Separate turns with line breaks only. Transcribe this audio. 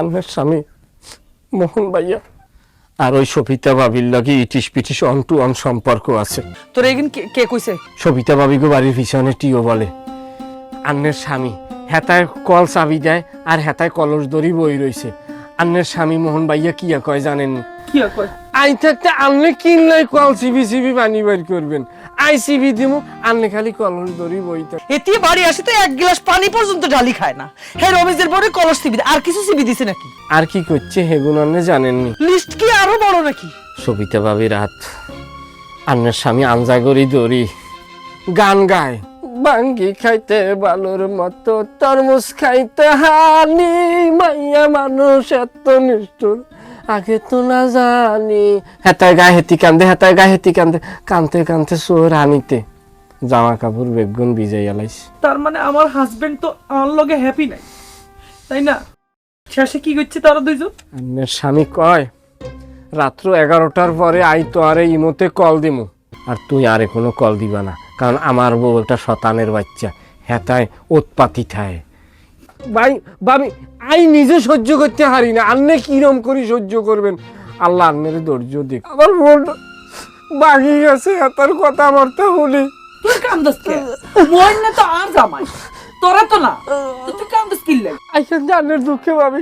আমার স্বামী মোহন ভাইয়া আর ওই সবিতা ভাবির লগে ইটিস পিটিস অন টু অন সম্পর্ক আছে।
তোর এগিন কে কইছে?
সবিতা ভাবিকে বাড়ির পিছনে টিও বলে। আন্নের স্বামী হেতায় কল চাবি দেয় আর হেতায় কলস দড়ি বই রইছে। আন্নের স্বামী মোহন ভাইয়া কিয়া কয় জানেননি?
কি কয়?
আই থাকতে আনলে কিনলে কল সিবি পানি বের করবেন, আই সিবি দিমু আনলে খালি কলস দড়ি বইতে।
এতে বাড়ি আসে তো এক গ্লাস পানি পর্যন্ত ঢালি খায় না। হে রমেশের পরে কলস সিবি আর কিছু সিবি দিছে নাকি?
আর কি করছে হেগুন আন্নে জানেননি?
লিস্ট কি আরো বড় নাকি?
সবিতা ভাবি রাত আন্নের স্বামী আনজাগরি দড়ি গান গায়। বাঙ্গি খাইতে বালুর মতো তরমুজ খাইতে হানি, মাইয়া মানুষ এত নিষ্ঠুর আগে তো না জানি। হেতায় গায়ে হেতি কান্দে, হেতায় গায়ে হেতি কান্দে, কানতে কানতে সোর আনিতে জামা কাপড় বেগুন ভিজাই আলাইছে।
তার মানে আমার হাজবেন্ড তো আমার লগে হ্যাপি নাই, তাই না? শেষে কি করছে তারা দুইজন?
আন্নের স্বামী কয় রাত্র 11টার পরে আই তো আরে ইমোতে কল দিমু, আর তুই আরে কোনো কল দিবা না, কারণ আমার বউ একটা শতানের বাচ্চা, হেতায় উৎপাতি থায়। ভাই ভাবি আই নিজে সহ্য করতে হারি না, আন্নে কিরম করি সহ্য করবেন? আল্লাহ আন্নের ধৈর্য দিক। আমার বোনটা বাগি গেছে হেতার কথা আমার তো হলি।
তুই কান্দস কে? বোন না তো আর জামাই, তোরা তো না, তুই কান্দস কি লাগে?
আইসেন আন্নের দুঃখে ভাবি।